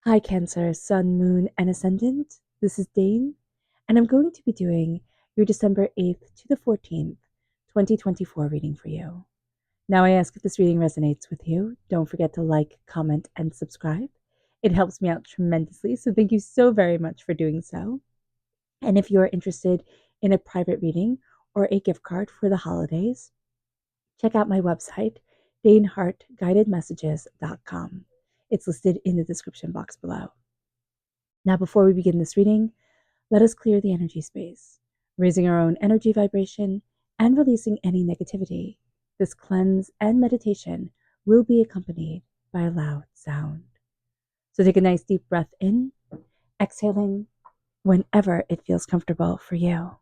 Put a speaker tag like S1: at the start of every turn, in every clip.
S1: Hi, Cancer, Sun, Moon, and Ascendant. This is Dane, and I'm going to be doing your December 8th to the 14th, 2024 reading for you. Now, I ask if this reading resonates with you. Don't forget to like, comment, and subscribe. It helps me out tremendously, so thank you so very much for doing so. And if you are interested in a private reading or a gift card for the holidays, check out my website, daneharttarot.com. It's listed in the description box below. Now, before we begin this reading, let us clear the energy space, raising our own energy vibration and releasing any negativity. This cleanse and meditation will be accompanied by a loud sound. So take a nice deep breath in, exhaling whenever it feels comfortable for you.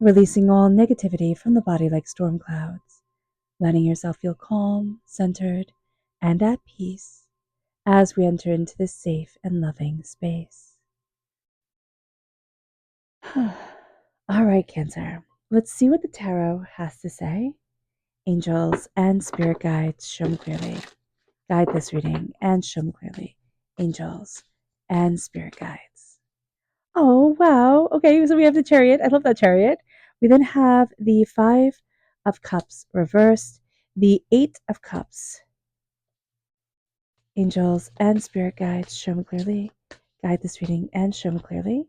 S1: Releasing all negativity from the body like storm clouds, letting yourself feel calm, centered, and at peace as we enter into this safe and loving space. All right, Cancer. Let's see what the tarot has to say. Angels and spirit guides, show me clearly. Guide this reading and show me clearly. Angels and spirit guides. Oh, wow. Okay, so we have the chariot. I love that chariot. We then have the Five of Cups reversed, the Eight of Cups. Angels and spirit guides, show me clearly. Guide this reading and show me clearly.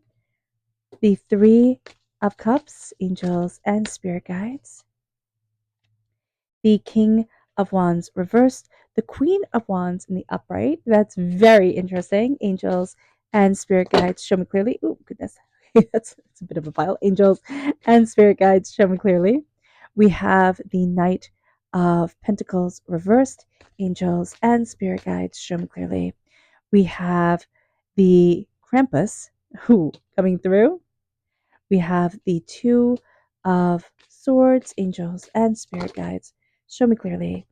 S1: The Three of Cups, angels and spirit guides. The King of Wands reversed, the Queen of Wands in the upright. That's very interesting. Angels and spirit guides, show me clearly. Oh, goodness. that's a bit of a pile. Angels and spirit guides, show me clearly. We have the Knight of Pentacles reversed. Angels and spirit guides, show me clearly. We have the Krampus, who coming through. We have the Two of Swords, angels and spirit guides, show me clearly.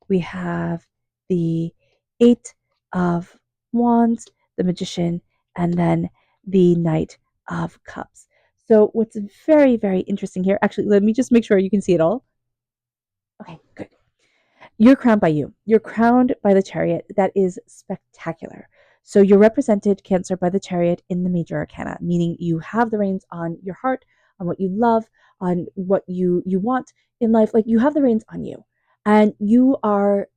S1: We have the Eight of Wands, the Magician, and then the Knight of Cups. So what's very, very interesting here, actually, let me just make sure you can see it all. Okay, good. You're crowned by you. You're crowned by the chariot. That is spectacular. So you're represented, Cancer, by the chariot in the major arcana, meaning you have the reins on your heart, on what you love, on what you want in life. Like you have the reins on you, and you are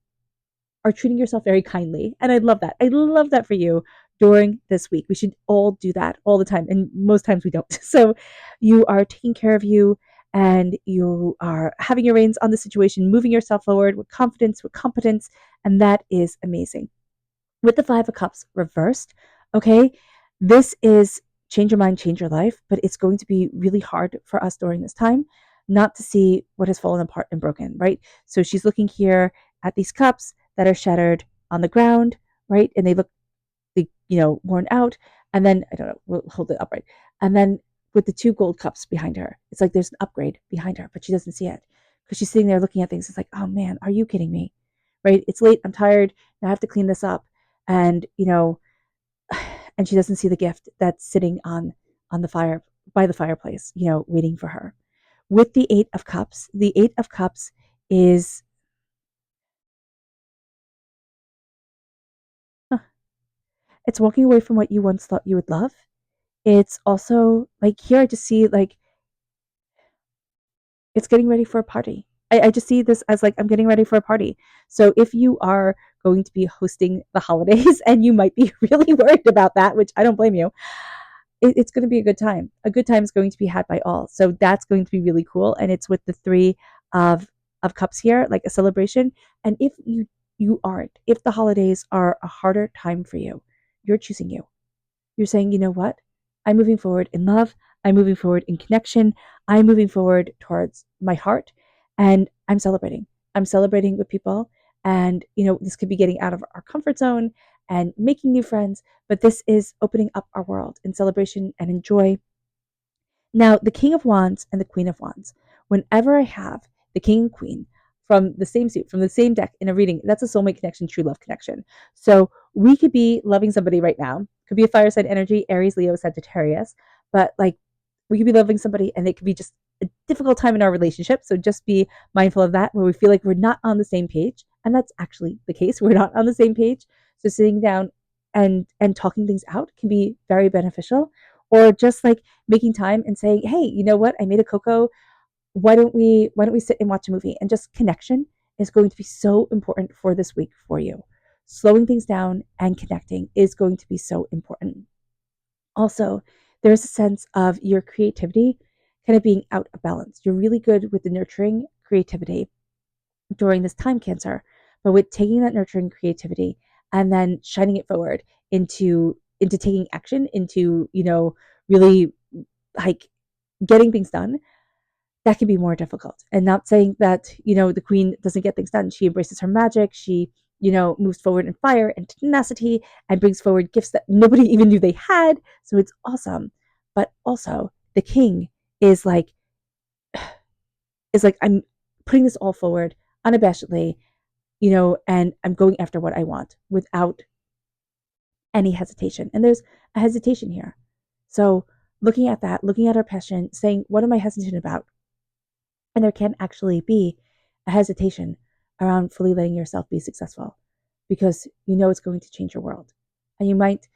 S1: treating yourself very kindly. And I love that. I love that for you during this week. We should all do that all the time. And most times we don't. So you are taking care of you and you are having your reins on the situation, moving yourself forward with confidence, with competence. And that is amazing. With the Five of Cups reversed, okay, this is change your mind, change your life, but it's going to be really hard for us during this time not to see what has fallen apart and broken, right? So she's looking here at these cups that are shattered on the ground, right? And they look, worn out. And then, I don't know, we'll hold it upright. And then with the two gold cups behind her, it's like there's an upgrade behind her, but she doesn't see it because she's sitting there looking at things. It's like, oh man, are you kidding me? Right? It's late. I'm tired. Now I have to clean this up. And, and she doesn't see the gift that's sitting on the fire by the fireplace, waiting for her. With the Eight of Cups is huh, it's walking away from what you once thought you would love. It's also like here I just see like it's getting ready for a party. I just see this as like I'm getting ready for a party. So if you are going to be hosting the holidays and you might be really worried about that, which I don't blame you, it's going to be a good time. A good time is going to be had by all. So that's going to be really cool. And it's with the Three of cups here, like a celebration. And if you aren't, if the holidays are a harder time for you, you're choosing you. You're saying, you know what? I'm moving forward in love. I'm moving forward in connection. I'm moving forward towards my heart and I'm celebrating. I'm celebrating with people. And, this could be getting out of our comfort zone and making new friends, but this is opening up our world in celebration and in joy. Now, the King of Wands and the Queen of Wands, whenever I have the King and Queen from the same suit, from the same deck in a reading, that's a soulmate connection, true love connection. So we could be loving somebody right now. Could be a fire sign energy, Aries, Leo, Sagittarius, but like we could be loving somebody and it could be just a difficult time in our relationship. So just be mindful of that where we feel like we're not on the same page. And that's actually the case. We're not on the same page. So sitting down and talking things out can be very beneficial. Or just like making time and saying, hey, you know what? I made a cocoa. Why don't we sit and watch a movie? And just connection is going to be so important for this week for you. Slowing things down and connecting is going to be so important. Also, there's a sense of your creativity kind of being out of balance. You're really good with the nurturing creativity during this time, Cancer, but with taking that nurturing creativity and then shining it forward into taking action, into really like getting things done, that can be more difficult. And not saying that the queen doesn't get things done. She embraces her magic. She moves forward in fire and tenacity and brings forward gifts that nobody even knew they had. So it's awesome. But also the king is like I'm putting this all forward unabashedly, and I'm going after what I want without any hesitation. And there's a hesitation here. So looking at that, looking at our passion, saying, what am I hesitant about? And there can actually be a hesitation around fully letting yourself be successful because it's going to change your world. And you might,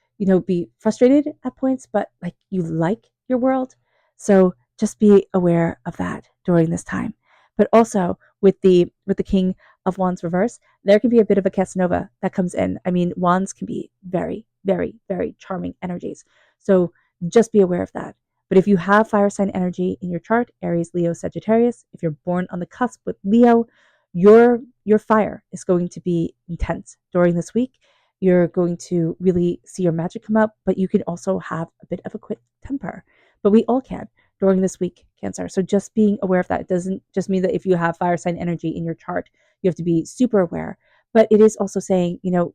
S1: be frustrated at points, but like you like your world. So just be aware of that during this time. But also with the King of Wands reverse, there can be a bit of a Casanova that comes in. I mean, wands can be very, very, very charming energies. So just be aware of that. But if you have fire sign energy in your chart, Aries, Leo, Sagittarius, if you're born on the cusp with Leo, your fire is going to be intense during this week. You're going to really see your magic come up, but you can also have a bit of a quick temper. But we all can during this week, Cancer. So just being aware of that. It doesn't just mean that if you have fire sign energy in your chart, you have to be super aware. But it is also saying, know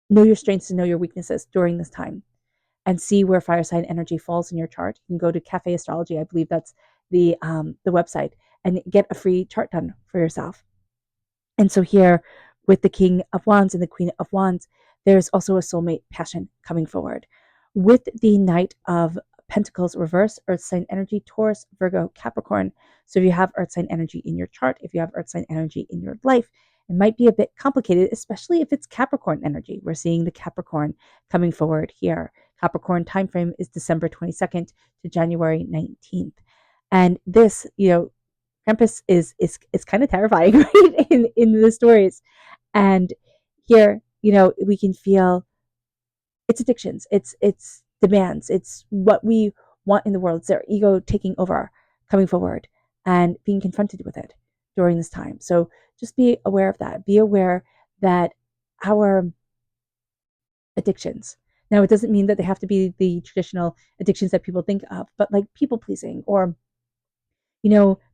S1: your strengths and know your weaknesses during this time and see where fire sign energy falls in your chart. You can go to Cafe Astrology, I believe that's the website, and get a free chart done for yourself. And so here with the King of Wands and the Queen of Wands, there's also a soulmate passion coming forward. With the Knight of Pentacles reverse, Earth sign energy, Taurus, Virgo, Capricorn. So if you have Earth sign energy in your chart, if you have Earth sign energy in your life, it might be a bit complicated, especially if it's Capricorn energy. We're seeing the Capricorn coming forward here. Capricorn time frame is December 22nd to January 19th. And this, Krampus is kind of terrifying, right? In the stories. And here, we can feel it's addictions, it's demands, it's what we want in the world. It's their ego taking over, coming forward and being confronted with it during this time. So just be aware of that. Be aware that our addictions. Now, it doesn't mean that they have to be the traditional addictions that people think of, but like people pleasing or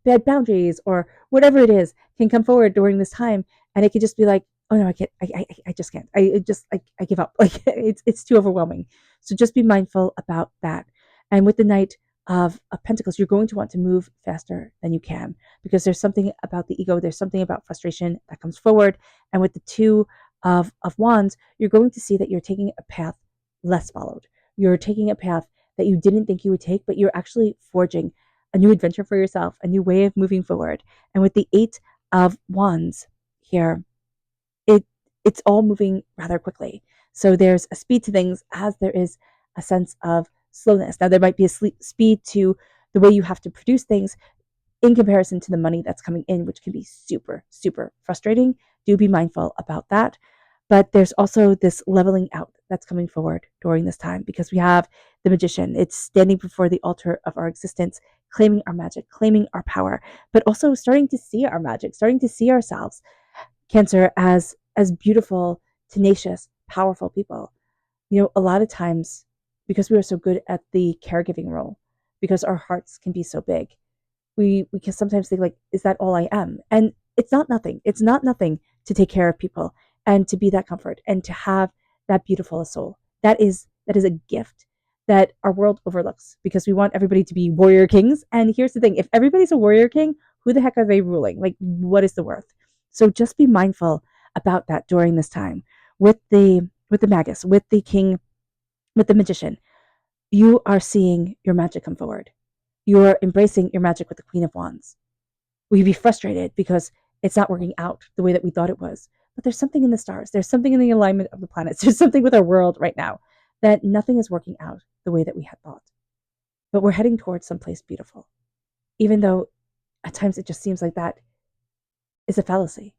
S1: bad boundaries or whatever it is can come forward during this time. And it could just be like, oh no, I can't, I just can't. I give up. Like it's too overwhelming. So just be mindful about that. And with the Knight of Pentacles, you're going to want to move faster than you can because there's something about the ego. There's something about frustration that comes forward. And with the Two of Wands, you're going to see that you're taking a path less followed. You're taking a path that you didn't think you would take, but you're actually forging a new adventure for yourself, a new way of moving forward. And with the Eight of Wands here, it's all moving rather quickly. So there's a speed to things as there is a sense of slowness. Now there might be a speed to the way you have to produce things in comparison to the money that's coming in, which can be super, super frustrating. Do be mindful about that. But there's also this leveling out that's coming forward during this time because we have the Magician. It's standing before the altar of our existence, claiming our magic, claiming our power, but also starting to see our magic, starting to see ourselves, Cancer, as beautiful, tenacious, powerful people. A lot of times, because we are so good at the caregiving role, because our hearts can be so big, we can sometimes think like, is that all I am? And it's not nothing. It's not nothing to take care of people and to be that comfort and to have that beautiful soul. That is a gift that our world overlooks because we want everybody to be warrior kings. And here's the thing, if everybody's a warrior king, who the heck are they ruling? Like, what is the worth? So just be mindful about that during this time with the magus, with the king, with the magician. You are seeing your magic come forward. You're embracing your magic with the Queen of Wands. We'd be frustrated because it's not working out the way that we thought it was. But there's something in the stars. There's something in the alignment of the planets. There's something with our world right now that nothing is working out the way that we had thought. But we're heading towards someplace beautiful, even though at times it just seems like that is a fallacy.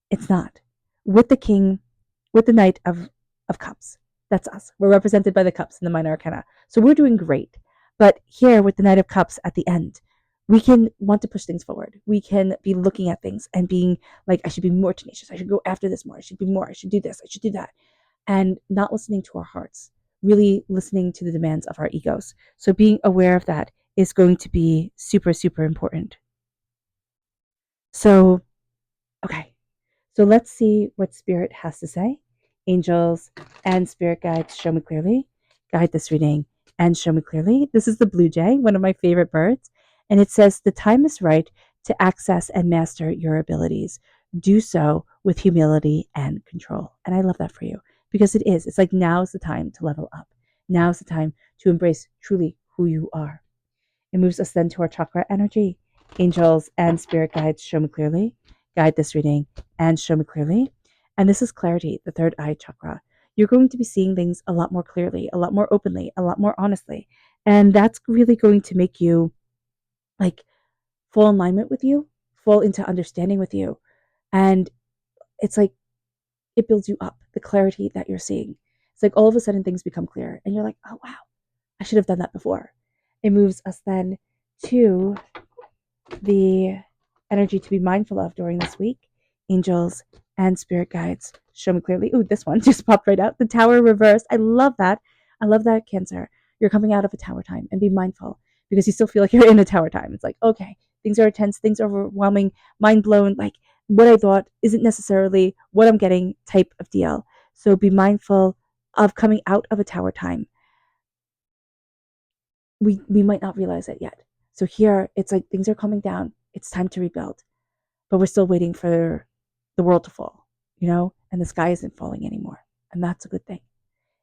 S1: It's not. With the king, with the knight of cups, that's us. We're represented by the cups in the minor arcana. So we're doing great. But here with the knight of cups at the end, we can want to push things forward. We can be looking at things and being like, I should be more tenacious. I should go after this more. I should be more. I should do this. I should do that. And not listening to our hearts, really listening to the demands of our egos. So being aware of that is going to be super, super important. So, okay. So let's see what Spirit has to say. Angels and Spirit guides, show me clearly. Guide this reading and show me clearly. This is the blue jay, one of my favorite birds. And it says, the time is right to access and master your abilities. Do so with humility and control. And I love that for you because it is. It's like now's the time to level up. Now's the time to embrace truly who you are. It moves us then to our chakra energy. Angels and spirit guides, show me clearly. Guide this reading and show me clearly. And this is clarity, the third eye chakra. You're going to be seeing things a lot more clearly, a lot more openly, a lot more honestly. And that's really going to make you like full alignment with you, full into understanding with you. And it's like it builds you up, the clarity that you're seeing. It's like all of a sudden things become clear and you're like, oh wow, I should have done that before. It moves us then to the energy to be mindful of during this week. Angels and spirit guides, show me clearly. Ooh, this one just popped right out. The tower reversed. I love that. I love that, Cancer. You're coming out of a tower time and be mindful because you still feel like you're in a tower time. It's like, okay, things are intense, things are overwhelming, mind blown. Like what I thought isn't necessarily what I'm getting type of deal. So be mindful of coming out of a tower time. We might not realize it yet. So here it's like things are coming down. It's time to rebuild. But we're still waiting for the world to fall, and the sky isn't falling anymore. And that's a good thing.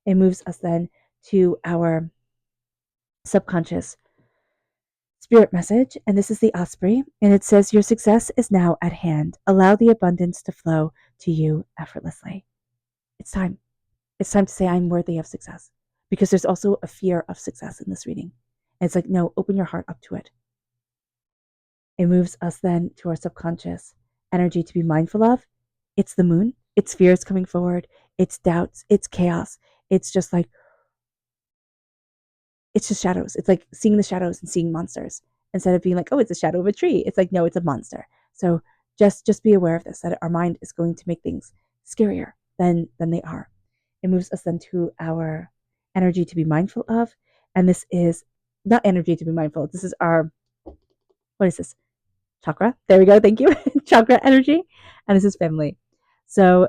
S1: It moves us then to our subconscious spirit message. And this is the Osprey. And it says, your success is now at hand. Allow the abundance to flow to you effortlessly. It's time. It's time to say, I'm worthy of success. Because there's also a fear of success in this reading. And it's like, no, open your heart up to it. It moves us then to our subconscious energy to be mindful of. It's the moon. It's fears coming forward. It's doubts. It's chaos. It's just like, it's just shadows. It's like seeing the shadows and seeing monsters instead of being like, oh, it's a shadow of a tree. It's like, no, it's a monster. So just be aware of this, that our mind is going to make things scarier than they are. It moves us then to our energy to be mindful of. And this is not energy to be mindful. This is our, what is this? Chakra. There we go. Thank you. Chakra energy. And this is family. So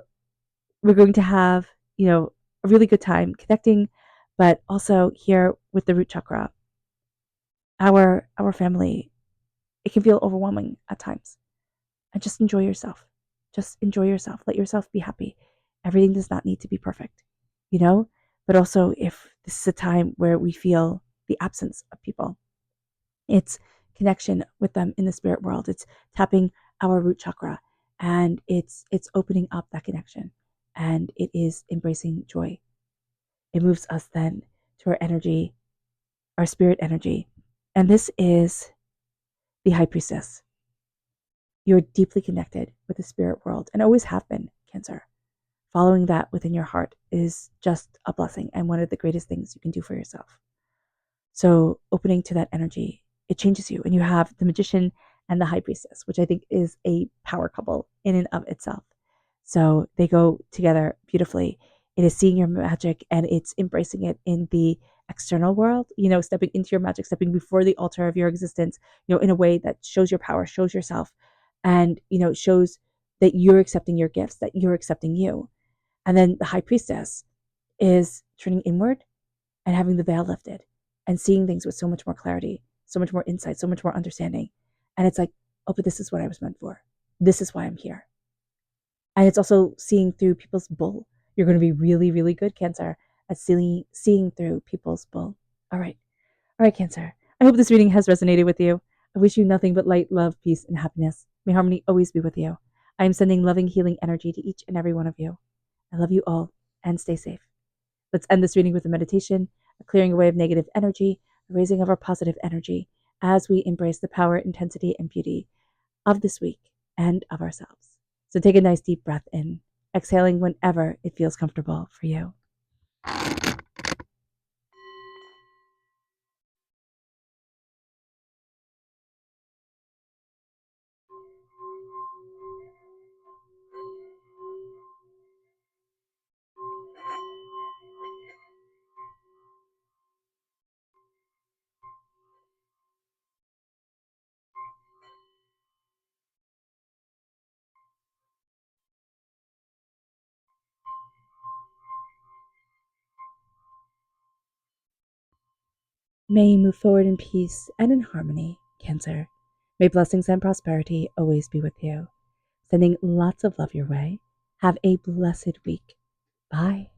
S1: we're going to have, a really good time connecting, but also here with the root chakra, our family, it can feel overwhelming at times. And just enjoy yourself. Just enjoy yourself. Let yourself be happy. Everything does not need to be perfect, but also if this is a time where we feel the absence of people, it's connection with them in the spirit world. It's tapping our root chakra and it's opening up that connection and it is embracing joy. It moves us then to our energy, our spirit energy. And this is the high priestess. You're deeply connected with the spirit world and always have been, Cancer. Following that within your heart is just a blessing and one of the greatest things you can do for yourself. So opening to that energy, it changes you. And you have the magician and the high priestess, which I think is a power couple in and of itself. So they go together beautifully. It is seeing your magic and it's embracing it in the external world, stepping into your magic, stepping before the altar of your existence, in a way that shows your power, shows yourself. And, it shows that you're accepting your gifts, that you're accepting you. And then the high priestess is turning inward and having the veil lifted and seeing things with so much more clarity, so much more insight, so much more understanding. And it's like, oh, but this is what I was meant for. This is why I'm here. And it's also seeing through people's bull. You're going to be really, really good, Cancer, at seeing through people's bull. All right. All right, Cancer. I hope this reading has resonated with you. I wish you nothing but light, love, peace, and happiness. May harmony always be with you. I am sending loving, healing energy to each and every one of you. I love you all, and stay safe. Let's end this reading with a meditation, a clearing away of negative energy, a raising of our positive energy as we embrace the power, intensity, and beauty of this week and of ourselves. So take a nice deep breath in, exhaling whenever it feels comfortable for you. May you move forward in peace and in harmony, Cancer. May blessings and prosperity always be with you. Sending lots of love your way. Have a blessed week. Bye.